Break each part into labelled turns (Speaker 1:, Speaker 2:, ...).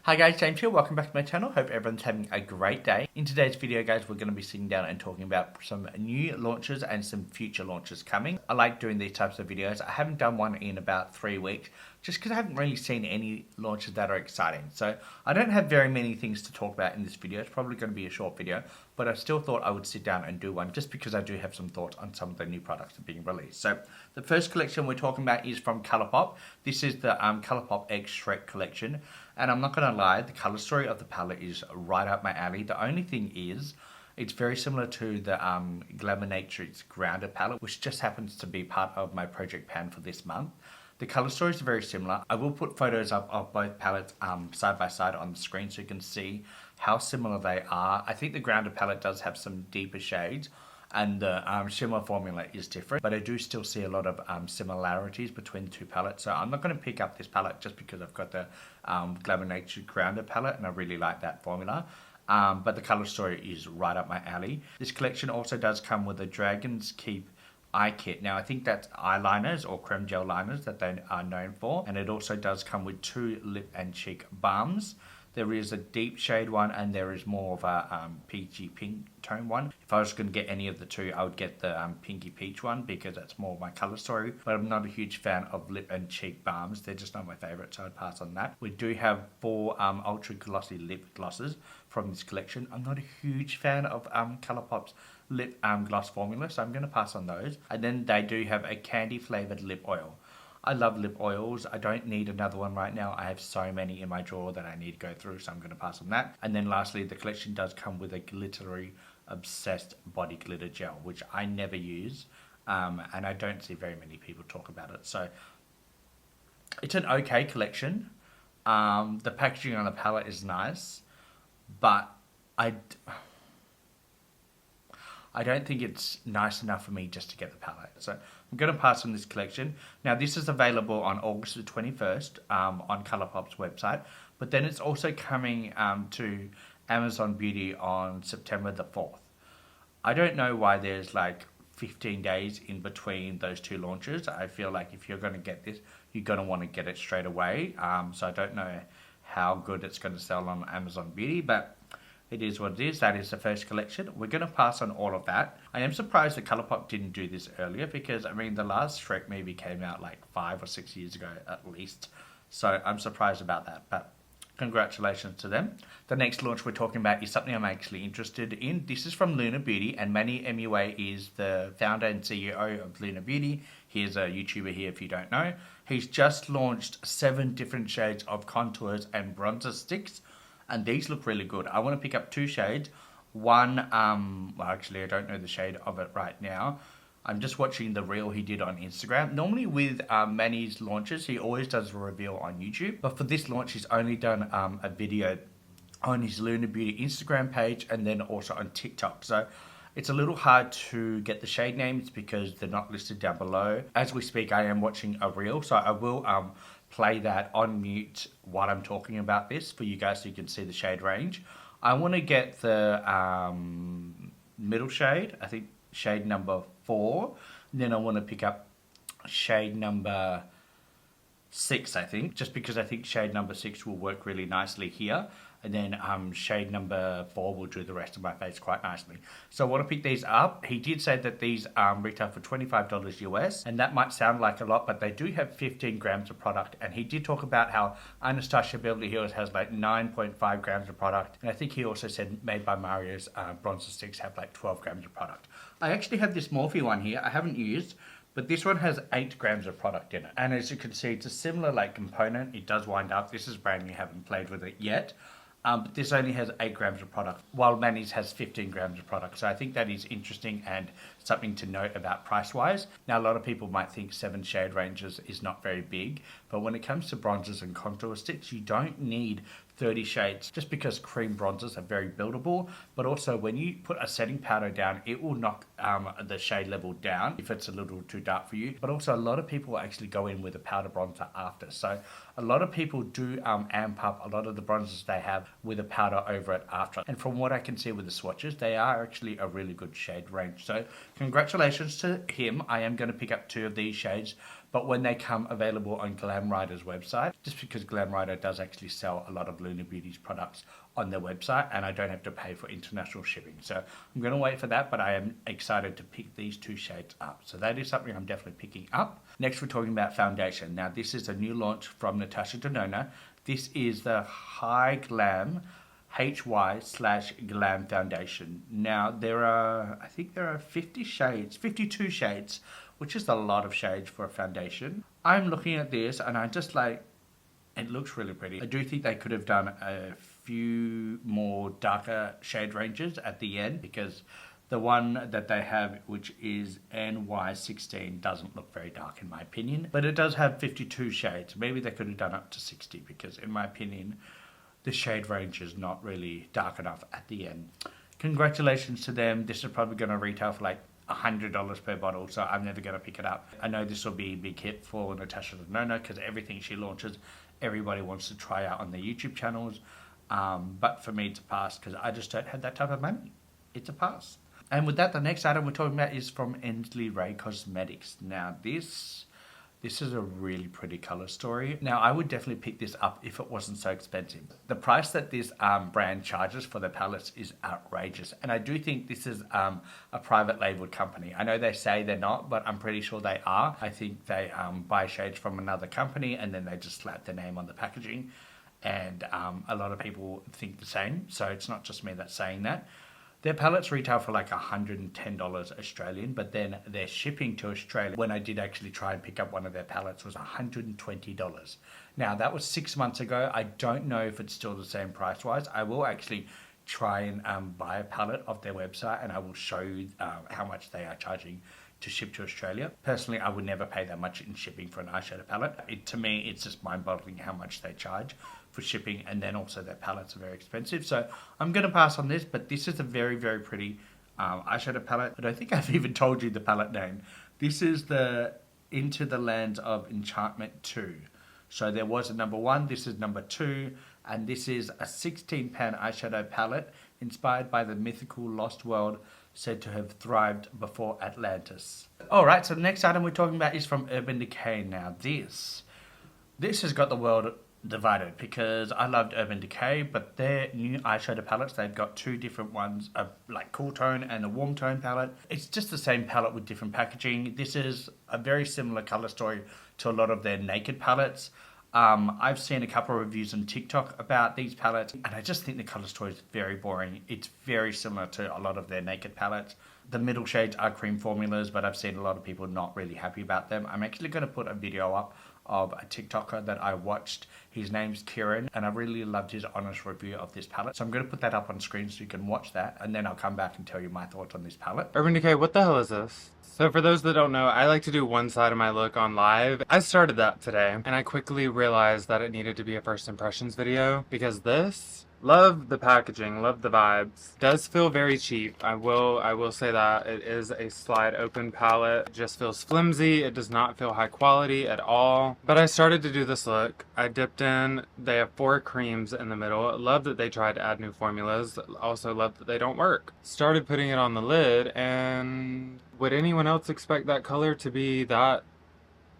Speaker 1: Hi guys, James here. Welcome back to my channel. Hope everyone's having a great day. In today's video, guys, we're going to be sitting down and talking about some new launches and some future launches coming. I like doing these types of videos. I haven't done one in about 3 weeks just because I haven't really seen any launches that are exciting. So I don't have very many things to talk about in this video. It's probably going to be a short video, but I still thought I would sit down and do one just because I do have some thoughts on some of the new products that are being released. So the first collection we're talking about is from Colourpop. This is the Colourpop X Shrek collection. And I'm not going to lie, the colour story of the palette is right up my alley. The only thing is, it's very similar to the Glamour Nature's Grounded palette, which just happens to be part of my project pan for this month. The colour stories are very similar. I will put photos up of both palettes side by side on the screen so you can see how similar they are. I think the Grounded palette does have some deeper shades, and the shimmer formula is different, but I do still see a lot of similarities between the two palettes. So I'm not going to pick up this palette just because I've got the Glamour Nature Grounded palette and I really like that formula. But the color story is right up my alley. This collection also does come with a Dragon's Keep eye kit. Now I think that's eyeliners or creme gel liners that they are known for, and it also does come with 2 lip and cheek balms. There is a deep shade one and there is more of a peachy pink tone one. If I was going to get any of the two, I would get the pinky peach one because that's more my colour story. But I'm not a huge fan of lip and cheek balms. They're just not my favourite, so I'd pass on that. We do have 4 ultra glossy lip glosses from this collection. I'm not a huge fan of Colourpop's lip gloss formula, so I'm going to pass on those. And then they do have a candy flavoured lip oil. I love lip oils. I don't need another one right now. I have so many in my drawer that I need to go through, so I'm going to pass on that. And then lastly, the collection does come with a glittery obsessed body glitter gel, which I never use, and I don't see very many people talk about it. So it's an okay collection. The packaging on the palette is nice, but I don't think it's nice enough for me just to get the palette. So I'm going to pass on this collection. Now this is available on August the 21st on Colourpop's website. But then it's also coming to Amazon Beauty on September the 4th. I don't know why there's like 15 days in between those two launches. I feel like if you're going to get this, you're going to want to get it straight away. So I don't know how good it's going to sell on Amazon Beauty, but it is what it is. That is the first collection. We're going to pass on all of that. I am surprised that Colourpop didn't do this earlier because, I mean, the last Shrek movie came out like 5 or 6 years ago at least. So I'm surprised about that, but congratulations to them. The next launch we're talking about is something I'm actually interested in. This is from Lunar Beauty, and Manny MUA is the founder and CEO of Lunar Beauty. He's a YouTuber here if you don't know. He's just launched 7 different shades of contours and bronzer sticks, and these look really good. I want to pick up 2 shades. One, well actually I don't know the shade of it right now. I'm just watching the reel he did on Instagram. Normally with Manny's launches, he always does a reveal on YouTube. But for this launch, he's only done a video on his Lunar Beauty Instagram page and then also on TikTok. So it's a little hard to get the shade names because they're not listed down below. As we speak, I am watching a reel, so I will play that on mute while I'm talking about this for you guys so you can see the shade range. I want to get the middle shade, I think shade number 4. And then I want to pick up shade number 6, I think, just because I think shade number 6 will work really nicely here. And then shade number 4 will do the rest of my face quite nicely. So I want to pick these up. He did say that these retail for $25 US, and that might sound like a lot, but they do have 15 grams of product. And he did talk about how Anastasia Beverly Hills has like 9.5 grams of product. And I think he also said Made by Mario's bronzer sticks have like 12 grams of product. I actually have this Morphe one here. I haven't used, but this one has 8 grams of product in it. And as you can see, it's a similar like component. It does wind up. This is brand new, haven't played with it yet. But this only has 8 grams of product, while Manny's has 15 grams of product. So I think that is interesting and something to note about price-wise. Now, a lot of people might think 7 shade ranges is not very big, but when it comes to bronzers and contour sticks, you don't need 30 shades just because cream bronzers are very buildable, but also when you put a setting powder down, it will knock the shade level down if it's a little too dark for you. But also a lot of people actually go in with a powder bronzer after. So a lot of people do amp up a lot of the bronzers they have with a powder over it after. And from what I can see with the swatches, they are actually a really good shade range. So congratulations to him. I am going to pick up 2 of these shades But when they come available on Glam Rider's website, just because Glam Rider does actually sell a lot of Lunar Beauty's products on their website, and I don't have to pay for international shipping. So I'm going to wait for that, but I am excited to pick these two shades up. So that is something I'm definitely picking up. Next, we're talking about foundation. Now, this is a new launch from Natasha Denona. This is the High Glam HY/Glam Foundation. Now, I think there are 52 shades, which is a lot of shades for a foundation. I'm looking at this and I just like, it looks really pretty. I do think they could have done a few more darker shade ranges at the end, because the one that they have, which is NY16, doesn't look very dark in my opinion. But it does have 52 shades. Maybe they could have done up to 60, because in my opinion, the shade range is not really dark enough at the end. Congratulations to them. This is probably going to retail for like $100 per bottle, so I'm never going to pick it up. I know this will be a big hit for Natasha Denona, because everything she launches, everybody wants to try out on their YouTube channels. But for me, it's a pass, because I just don't have that type of money. It's a pass. And with that, the next item we're talking about is from Ensley Ray Cosmetics. Now, this is a really pretty color story. Now, I would definitely pick this up if it wasn't so expensive. The price that this brand charges for their palettes is outrageous. And I do think this is a private labeled company. I know they say they're not, but I'm pretty sure they are. I think they buy shades from another company and then they just slap their name on the packaging. And a lot of people think the same. So it's not just me that's saying that. Their palettes retail for like $110 Australian, but then their shipping to Australia, when I did actually try and pick up one of their palettes, was $120. Now, that was 6 months ago. I don't know if it's still the same price-wise. I will actually try and buy a palette off their website, and I will show you how much they are charging to ship to Australia. Personally, I would never pay that much in shipping for an eyeshadow palette. To me, it's just mind-boggling how much they charge for shipping, and then also their palettes are very expensive. So I'm going to pass on this, but this is a very, very pretty eyeshadow palette. I don't think I've even told you the palette name. This is the Into the Lands of Enchantment 2. So there was a number 1, this is number 2, and this is a 16-pan eyeshadow palette inspired by the mythical lost world said to have thrived before Atlantis. Alright, so the next item we're talking about is from Urban Decay. Now this has got the world divided, because I loved Urban Decay, but their new eyeshadow palettes, they've got two different ones, like cool tone and a warm tone palette. It's just the same palette with different packaging. This is a very similar color story to a lot of their naked palettes. I've seen a couple of reviews on TikTok about these palettes, and I just think the color story is very boring. It's very similar to a lot of their naked palettes. The middle shades are cream formulas, but I've seen a lot of people not really happy about them. I'm actually going to put a video up of a TikToker that I watched. His name's Kieran, and I really loved his honest review of this palette. So I'm going to put that up on screen so you can watch that, and then I'll come back and tell you my thoughts on this palette.
Speaker 2: Urban Decay, what the hell is this? So for those that don't know, I like to do one side of my look on live. I started that today, and I quickly realized that it needed to be a first impressions video, because this, love the packaging, love the vibes. Does feel very cheap. I will say that. It is a slide open palette. It just feels flimsy. It does not feel high quality at all. But I started to do this look. I dipped in. They have 4 creams in the middle. Love that they tried to add new formulas. Also love that they don't work. Started putting it on the lid, and would anyone else expect that color to be that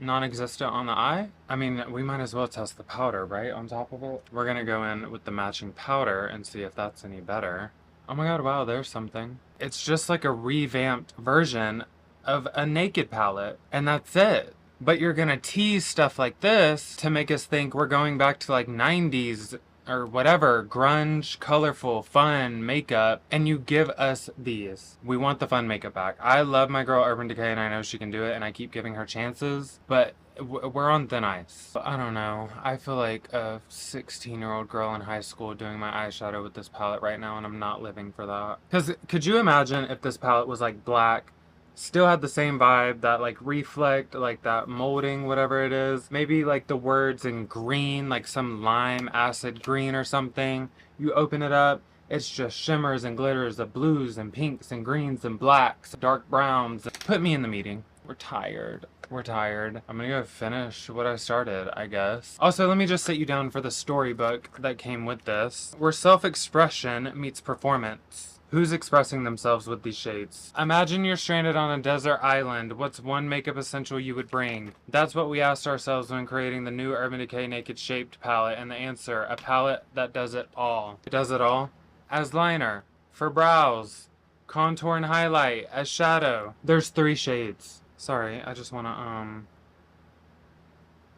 Speaker 2: non-existent on the eye? I mean, we might as well test the powder, right, on top of it. We're gonna go in with the matching powder and see if that's any better. Oh my god, wow, there's something. It's just like a revamped version of a naked palette, and that's it. But you're gonna tease stuff like this to make us think we're going back to like 90s or whatever, grunge, colorful, fun makeup, and you give us these. We want the fun makeup back. I love my girl Urban Decay, and I know she can do it, and I keep giving her chances, but we're on thin ice. I don't know. I feel like a 16-year-old girl in high school doing my eyeshadow with this palette right now, and I'm not living for that. Because could you imagine if this palette was like black, still had the same vibe, that like reflect, like that molding, whatever it is. Maybe like the words in green, like some lime acid green or something. You open it up, it's just shimmers and glitters of blues and pinks and greens and blacks, dark browns. Put me in the meeting. We're tired. We're tired. I'm gonna go finish what I started, I guess. Also, let me just sit you down for the storybook that came with this. Where self-expression meets performance. Who's expressing themselves with these shades? Imagine you're stranded on a desert island. What's one makeup essential you would bring? That's what we asked ourselves when creating the new Urban Decay Naked Shaped palette, and the answer, a palette that does it all. It does it all? As liner, for brows, contour and highlight, as shadow. There's 3 shades. Sorry, I just wanna,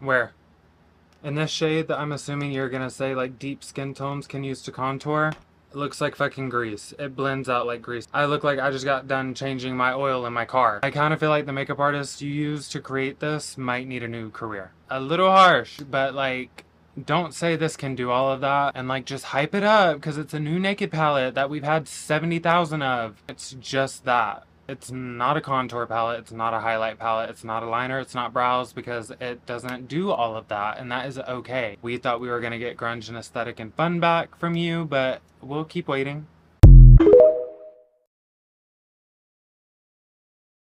Speaker 2: where? In this shade that I'm assuming you're gonna say like deep skin tones can use to contour, it looks like fucking grease. It blends out like grease. I look like I just got done changing my oil in my car. I kind of feel like the makeup artist you use to create this might need a new career. A little harsh, but like, don't say this can do all of that and like just hype it up because it's a new Naked palette that we've had 70,000 of. It's just that. It's not a contour palette, it's not a highlight palette, it's not a liner, it's not brows, because it doesn't do all of that, and that is okay. We thought we were gonna get grunge and aesthetic and fun back from you, but we'll keep waiting.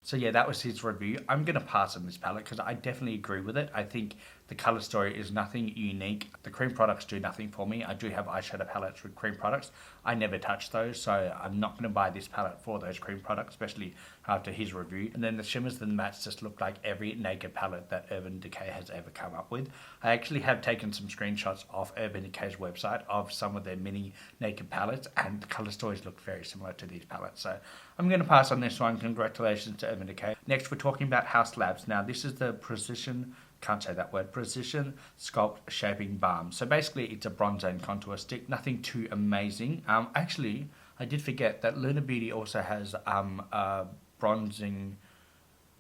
Speaker 1: So yeah, that was his review. I'm going to pass on this palette because I definitely agree with it. I think the color story is nothing unique. The cream products do nothing for me. I do have eyeshadow palettes with cream products. I never touch those, so I'm not going to buy this palette for those cream products, especially after his review. And then the shimmers and mattes just look like every Naked palette that Urban Decay has ever come up with. I actually have taken some screenshots off Urban Decay's website of some of their mini Naked palettes, and the color stories look very similar to these palettes. So I'm going to pass on this one. Congratulations to Urban Decay. Next, we're talking about Haus Labs. Now, this is the precision sculpt shaping balm. So basically it's a bronzer and contour stick, nothing too amazing. Actually, I did forget that Lunar Beauty also has a bronzing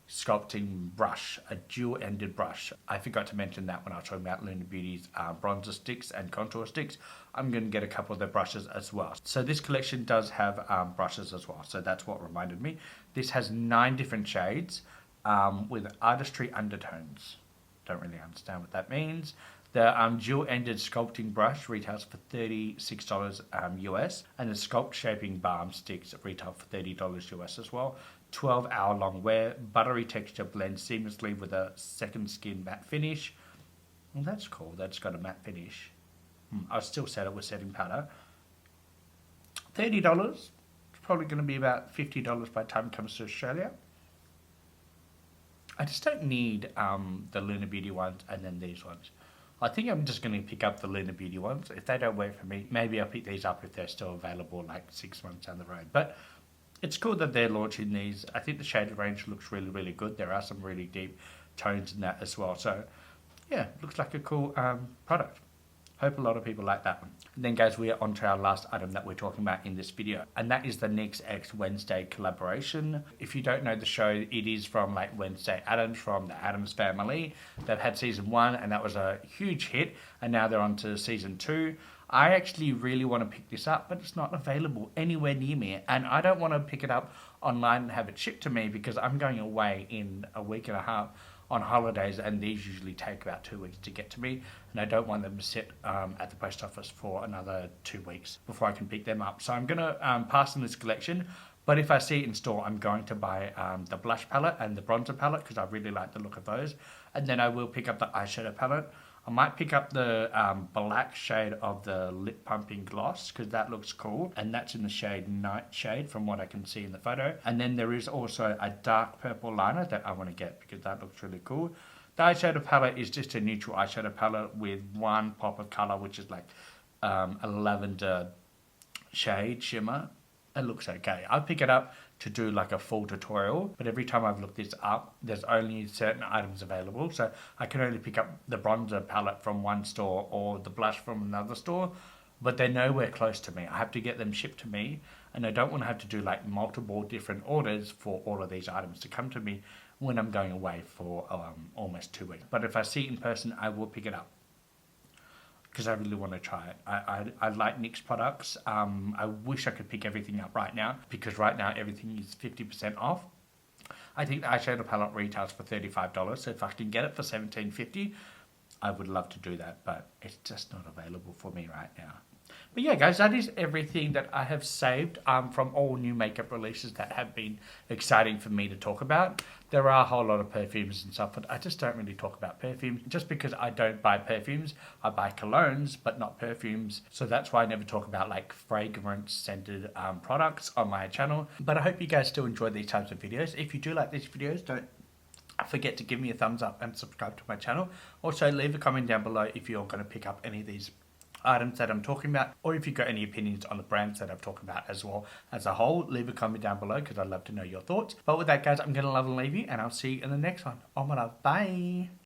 Speaker 1: sculpting brush, a dual-ended brush. I forgot to mention that when I was talking about Lunar Beauty's bronzer sticks and contour sticks. I'm going to get a couple of their brushes as well. So this collection does have brushes as well, so that's what reminded me. This has 9 different shades with artistry undertones. Don't really understand what that means. The dual-ended sculpting brush retails for $36 US, and the sculpt shaping balm sticks retail for $30 US as well. 12-hour-long wear, buttery texture blends seamlessly with a second skin matte finish. Well, that's cool. That's got a matte finish. I still said it was setting powder. $30. It's probably going to be about $50 by the time it comes to Australia. I just don't need the Lunar Beauty ones and then these ones. I think I'm just going to pick up the Lunar Beauty ones. If they don't work for me, maybe I'll pick these up if they're still available like 6 months down the road. But it's cool that they're launching these. I think the shaded range looks really, really good. There are some really deep tones in that as well. So, yeah, looks like a cool product. Hope a lot of people like that one. And then guys, we are on to our last item that we're talking about in this video, and that is the NYX X Wednesday collaboration. If you don't know the show, it is from like Wednesday Addams, from the Addams family. They've had season 1 and that was a huge hit, and now they're on to season 2. I actually really want to pick this up, but it's not available anywhere near me, and I don't want to pick it up online and have it shipped to me because I'm going away in a week and a half on holidays, and these usually take about 2 weeks to get to me, and I don't want them to sit at the post office for another 2 weeks before I can pick them up. So I'm going to pass on this collection, but if I see it in store, I'm going to buy the blush palette and the bronzer palette because I really like the look of those, and then I will pick up the eyeshadow palette. I might pick up the black shade of the lip pumping gloss because that looks cool, and that's in the shade Nightshade from what I can see in the photo. And then there is also a dark purple liner that I want to get because that looks really cool. The eyeshadow palette is just a neutral eyeshadow palette with one pop of color, which is like a lavender shade shimmer. It looks okay. I'll pick it up to do like a full tutorial, but every time I've looked this up, there's only certain items available, so I can only pick up the bronzer palette from one store or the blush from another store, but they're nowhere close to me. I have to get them shipped to me, and I don't want to have to do like multiple different orders for all of these items to come to me when I'm going away for almost 2 weeks. But if I see it in person, I will pick it up because I really want to try it. I like NYX products. I wish I could pick everything up right now because right now everything is 50% off. I think the eyeshadow palette retails for $35, so if I can get it for $17.50, I would love to do that, but it's just not available for me right now. But yeah, guys, that is everything that I have saved from all new makeup releases that have been exciting for me to talk about. There are a whole lot of perfumes and stuff, but I just don't really talk about perfumes just because I don't buy perfumes. I buy colognes, but not perfumes. So that's why I never talk about like fragrance scented products on my channel. But I hope you guys still enjoy these types of videos. If you do like these videos, don't forget to give me a thumbs up and subscribe to my channel. Also, leave a comment down below if you're going to pick up any of these items that I'm talking about, or if you've got any opinions on the brands that I've talked about as well as a whole, leave a comment down below because I'd love to know your thoughts. But with that, guys, I'm going to love and leave you, and I'll see you in the next one. Oh my love, bye.